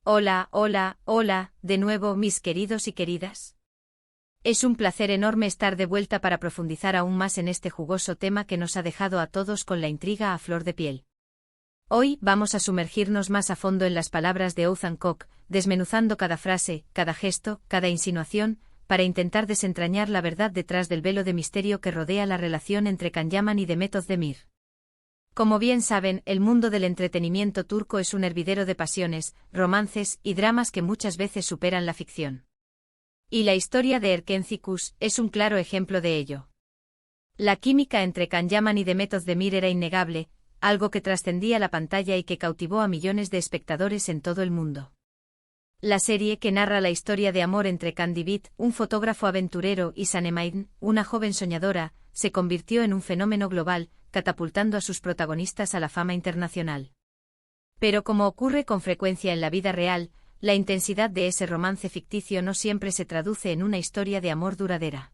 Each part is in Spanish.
Hola, hola, hola, de nuevo mis queridos y queridas. Es un placer enorme estar de vuelta para profundizar aún más en este jugoso tema que nos ha dejado a todos con la intriga a flor de piel. Hoy vamos a sumergirnos más a fondo en las palabras de Othman Koch, desmenuzando cada frase, cada gesto, cada insinuación, para intentar desentrañar la verdad detrás del velo de misterio que rodea la relación entre Can Yaman y Demet Özdemir. Como bien saben, el mundo del entretenimiento turco es un hervidero de pasiones, romances y dramas que muchas veces superan la ficción. Y la historia de Erkenci Kuş es un claro ejemplo de ello. La química entre Can Yaman y Demet Özdemir era innegable, algo que trascendía la pantalla y que cautivó a millones de espectadores en todo el mundo. La serie que narra la historia de amor entre Can Divit, un fotógrafo aventurero, y Sanem Aydin, una joven soñadora, se convirtió en un fenómeno global, catapultando a sus protagonistas a la fama internacional. Pero como ocurre con frecuencia en la vida real, la intensidad de ese romance ficticio no siempre se traduce en una historia de amor duradera.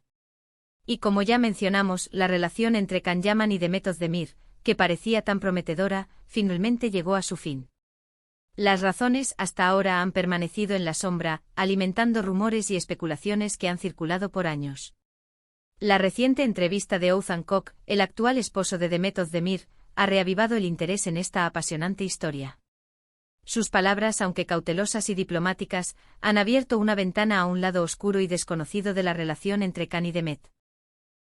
Y como ya mencionamos, la relación entre Can Yaman y Demet Özdemir, que parecía tan prometedora, finalmente llegó a su fin. Las razones hasta ahora han permanecido en la sombra, alimentando rumores y especulaciones que han circulado por años. La reciente entrevista de Othman Koch, el actual esposo de Demet Özdemir, ha reavivado el interés en esta apasionante historia. Sus palabras, aunque cautelosas y diplomáticas, han abierto una ventana a un lado oscuro y desconocido de la relación entre Can y Demet.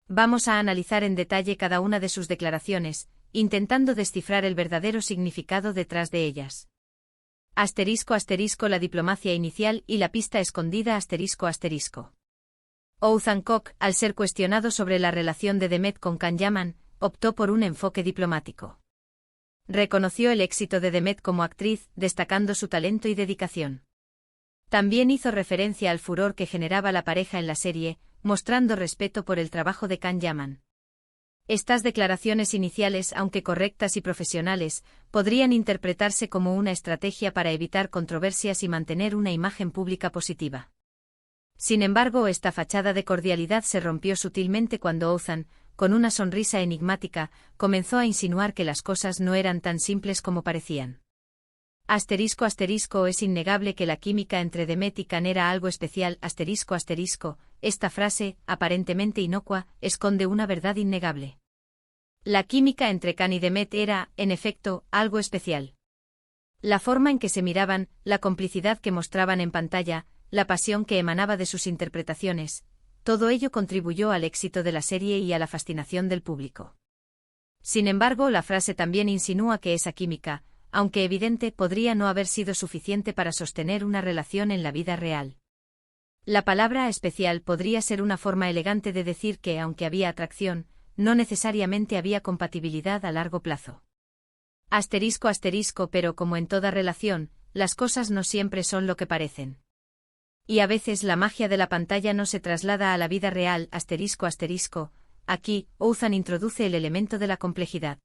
Vamos a analizar en detalle cada una de sus declaraciones, intentando descifrar el verdadero significado detrás de ellas. *** La diplomacia inicial y la pista escondida ***. Othman Koch, al ser cuestionado sobre la relación de Demet con Can Yaman, optó por un enfoque diplomático. Reconoció el éxito de Demet como actriz, destacando su talento y dedicación. También hizo referencia al furor que generaba la pareja en la serie, mostrando respeto por el trabajo de Can Yaman. Estas declaraciones iniciales, aunque correctas y profesionales, podrían interpretarse como una estrategia para evitar controversias y mantener una imagen pública positiva. Sin embargo, esta fachada de cordialidad se rompió sutilmente cuando Othman, con una sonrisa enigmática, comenzó a insinuar que las cosas no eran tan simples como parecían. ***Es innegable que la química entre Demet y Can era algo especial. Esta frase, aparentemente inocua, esconde una verdad innegable. La química entre Can y Demet era, en efecto, algo especial. La forma en que se miraban, la complicidad que mostraban en pantalla, la pasión que emanaba de sus interpretaciones, todo ello contribuyó al éxito de la serie y a la fascinación del público. Sin embargo, la frase también insinúa que esa química, aunque evidente, podría no haber sido suficiente para sostener una relación en la vida real. La palabra especial podría ser una forma elegante de decir que, aunque había atracción, no necesariamente había compatibilidad a largo plazo. Pero como en toda relación, las cosas no siempre son lo que parecen. Y a veces la magia de la pantalla no se traslada a la vida real. Aquí, Othman introduce el elemento de la complejidad.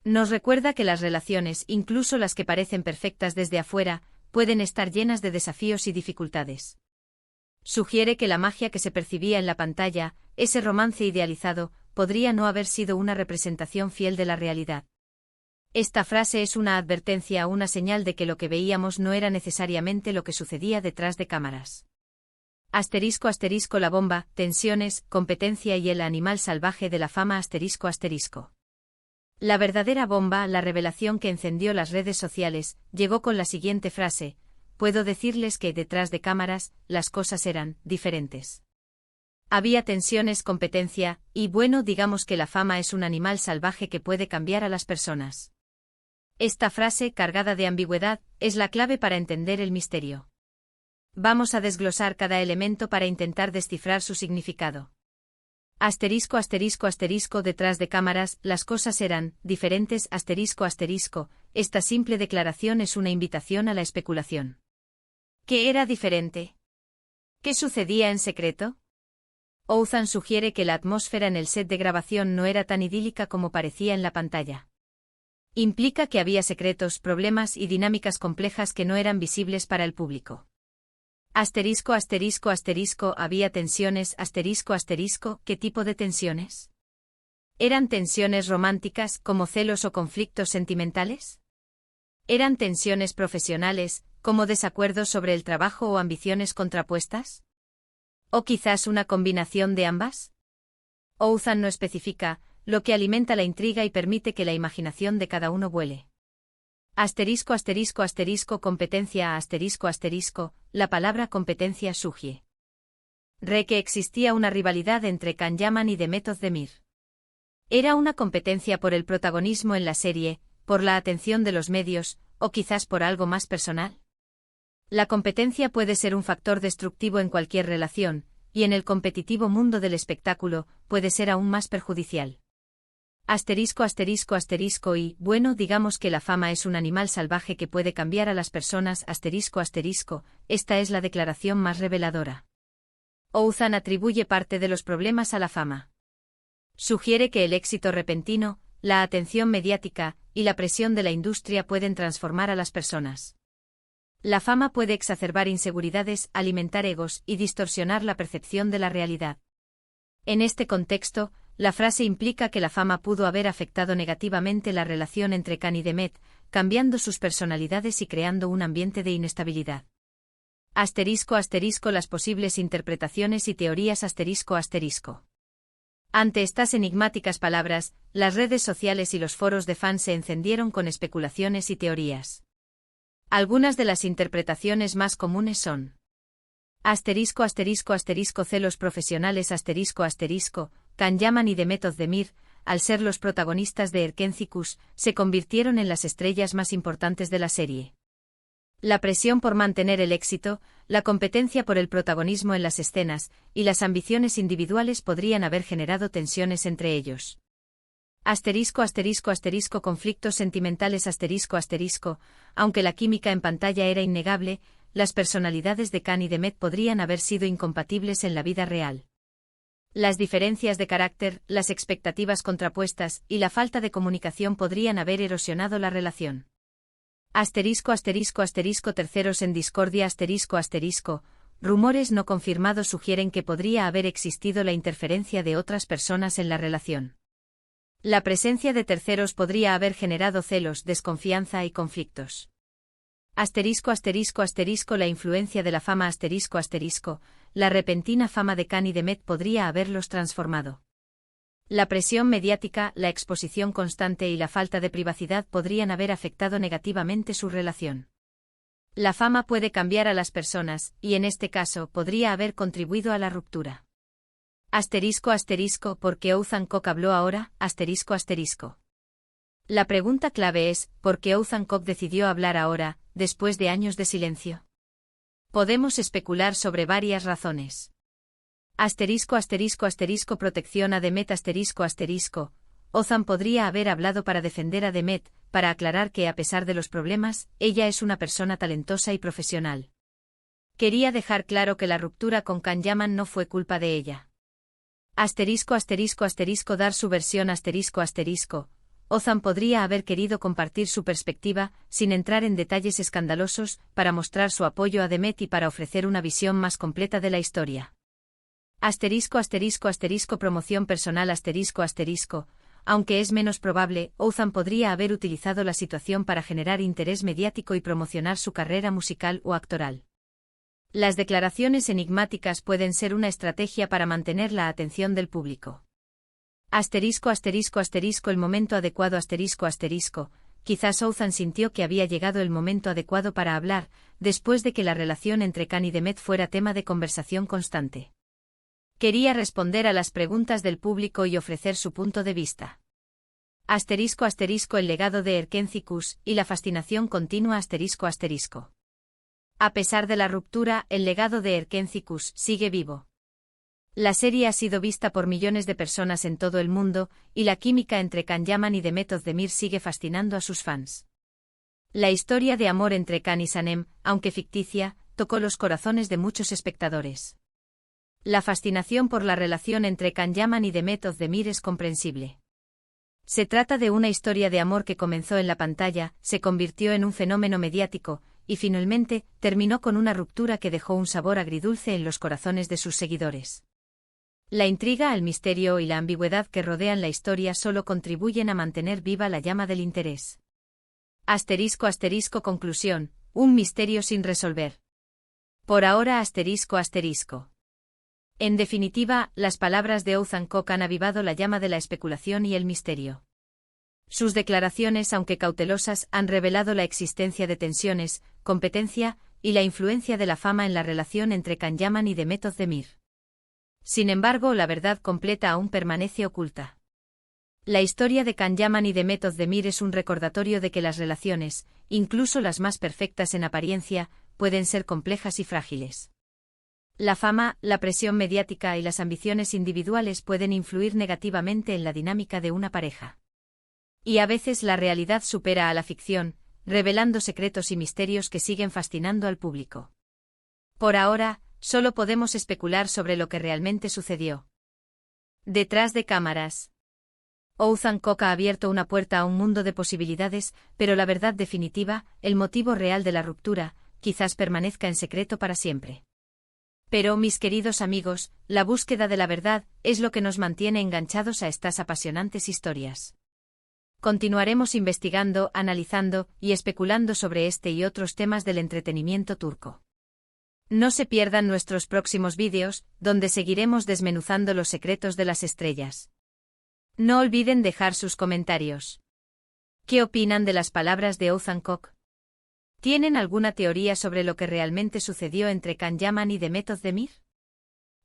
Nos recuerda que las relaciones, incluso las que parecen perfectas desde afuera, pueden estar llenas de desafíos y dificultades. Sugiere que la magia que se percibía en la pantalla, ese romance idealizado, podría no haber sido una representación fiel de la realidad. Esta frase es una advertencia, una señal de que lo que veíamos no era necesariamente lo que sucedía detrás de cámaras. La bomba, tensiones, competencia y el animal salvaje de la fama ***. La verdadera bomba, la revelación que encendió las redes sociales, llegó con la siguiente frase: puedo decirles que detrás de cámaras, las cosas eran diferentes. Había tensiones, competencia, y bueno, digamos que la fama es un animal salvaje que puede cambiar a las personas. Esta frase, cargada de ambigüedad, es la clave para entender el misterio. Vamos a desglosar cada elemento para intentar descifrar su significado. Detrás de cámaras, las cosas eran diferentes. Esta simple declaración es una invitación a la especulación. ¿Qué era diferente? ¿Qué sucedía en secreto? Othman sugiere que la atmósfera en el set de grabación no era tan idílica como parecía en la pantalla. Implica que había secretos, problemas y dinámicas complejas que no eran visibles para el público. Había tensiones. ¿Qué tipo de tensiones? ¿Eran tensiones románticas, como celos o conflictos sentimentales? ¿Eran tensiones profesionales, ¿Como desacuerdos sobre el trabajo o ambiciones contrapuestas? ¿O quizás una combinación de ambas? Ouzan no especifica, lo que alimenta la intriga y permite que la imaginación de cada uno vuele. Asterisco asterisco asterisco competencia asterisco asterisco, la palabra competencia sugiere que existía una rivalidad entre Can Yaman y Demet Özdemir. Era una competencia por el protagonismo en la serie, por la atención de los medios, o quizás por algo más personal. La competencia puede ser un factor destructivo en cualquier relación, y en el competitivo mundo del espectáculo, puede ser aún más perjudicial. Asterisco asterisco asterisco y, bueno, digamos que la fama es un animal salvaje que puede cambiar a las personas asterisco asterisco, esta es la declaración más reveladora. Ouzan atribuye parte de los problemas a la fama. Sugiere que el éxito repentino, la atención mediática, y la presión de la industria pueden transformar a las personas. La fama puede exacerbar inseguridades, alimentar egos y distorsionar la percepción de la realidad. En este contexto, la frase implica que la fama pudo haber afectado negativamente la relación entre Can y Demet, cambiando sus personalidades y creando un ambiente de inestabilidad. Asterisco asterisco las posibles interpretaciones y teorías asterisco asterisco. Ante estas enigmáticas palabras, las redes sociales y los foros de fans se encendieron con especulaciones y teorías. Algunas de las interpretaciones más comunes son: asterisco asterisco asterisco celos profesionales asterisco asterisco, Can Yaman y Demet Özdemir, al ser los protagonistas de Erkencikus, se convirtieron en las estrellas más importantes de la serie. La presión por mantener el éxito, la competencia por el protagonismo en las escenas, y las ambiciones individuales podrían haber generado tensiones entre ellos. Asterisco asterisco asterisco conflictos sentimentales asterisco asterisco, aunque la química en pantalla era innegable, las personalidades de Can y Demet podrían haber sido incompatibles en la vida real. Las diferencias de carácter, las expectativas contrapuestas y la falta de comunicación podrían haber erosionado la relación. Asterisco asterisco asterisco terceros en discordia asterisco asterisco, rumores no confirmados sugieren que podría haber existido la interferencia de otras personas en la relación. La presencia de terceros podría haber generado celos, desconfianza y conflictos. Asterisco asterisco asterisco la influencia de la fama asterisco asterisco, la repentina fama de Can y Demet podría haberlos transformado. La presión mediática, la exposición constante y la falta de privacidad podrían haber afectado negativamente su relación. La fama puede cambiar a las personas, y en este caso podría haber contribuido a la ruptura. Asterisco asterisco ¿por qué Ouzan Keok habló ahora? Asterisco asterisco. La pregunta clave es, ¿por qué Ouzan Keok decidió hablar ahora, después de años de silencio? Podemos especular sobre varias razones. Asterisco asterisco asterisco protección a Demet asterisco asterisco. Ouzan podría haber hablado para defender a Demet, para aclarar que a pesar de los problemas, ella es una persona talentosa y profesional. Quería dejar claro que la ruptura con Can Yaman no fue culpa de ella. Asterisco asterisco asterisco dar su versión asterisco asterisco. Ouzan podría haber querido compartir su perspectiva, sin entrar en detalles escandalosos, para mostrar su apoyo a Demet y para ofrecer una visión más completa de la historia. Asterisco asterisco asterisco promoción personal asterisco asterisco, aunque es menos probable, Ouzan podría haber utilizado la situación para generar interés mediático y promocionar su carrera musical o actoral. Las declaraciones enigmáticas pueden ser una estrategia para mantener la atención del público. Asterisco asterisco asterisco el momento adecuado asterisco asterisco, quizás Ouzan sintió que había llegado el momento adecuado para hablar, después de que la relación entre Can y Demet fuera tema de conversación constante. Quería responder a las preguntas del público y ofrecer su punto de vista. Asterisco asterisco el legado de Erkencikus y la fascinación continua asterisco asterisco. A pesar de la ruptura, el legado de Erkencikus sigue vivo. La serie ha sido vista por millones de personas en todo el mundo, y la química entre Can Yaman y Demet Özdemir sigue fascinando a sus fans. La historia de amor entre Can y Sanem, aunque ficticia, tocó los corazones de muchos espectadores. La fascinación por la relación entre Can Yaman y Demet Özdemir es comprensible. Se trata de una historia de amor que comenzó en la pantalla, se convirtió en un fenómeno mediático, y finalmente, terminó con una ruptura que dejó un sabor agridulce en los corazones de sus seguidores. La intriga, el misterio y la ambigüedad que rodean la historia solo contribuyen a mantener viva la llama del interés. Asterisco asterisco conclusión. un misterio sin resolver. Por ahora ***. En definitiva, las palabras de Othman Koch han avivado la llama de la especulación y el misterio. Sus declaraciones, aunque cautelosas, han revelado la existencia de tensiones, competencia y la influencia de la fama en la relación entre Can Yaman y Demet Özdemir. Sin embargo, la verdad completa aún permanece oculta. La historia de Can Yaman y Demet Özdemir es un recordatorio de que las relaciones, incluso las más perfectas en apariencia, pueden ser complejas y frágiles. La fama, la presión mediática y las ambiciones individuales pueden influir negativamente en la dinámica de una pareja. Y a veces la realidad supera a la ficción, revelando secretos y misterios que siguen fascinando al público. Por ahora, solo podemos especular sobre lo que realmente sucedió. Detrás de cámaras. Othman Koch ha abierto una puerta a un mundo de posibilidades, pero la verdad definitiva, el motivo real de la ruptura, quizás permanezca en secreto para siempre. Pero, mis queridos amigos, la búsqueda de la verdad es lo que nos mantiene enganchados a estas apasionantes historias. Continuaremos investigando, analizando y especulando sobre este y otros temas del entretenimiento turco. No se pierdan nuestros próximos vídeos, donde seguiremos desmenuzando los secretos de las estrellas. No olviden dejar sus comentarios. ¿Qué opinan de las palabras de Othman Koch? ¿Tienen alguna teoría sobre lo que realmente sucedió entre Can Yaman y Demet Özdemir?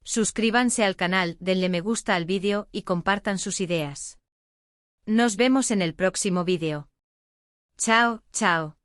Suscríbanse al canal, denle me gusta al vídeo y compartan sus ideas. Nos vemos en el próximo vídeo. Chao, chao.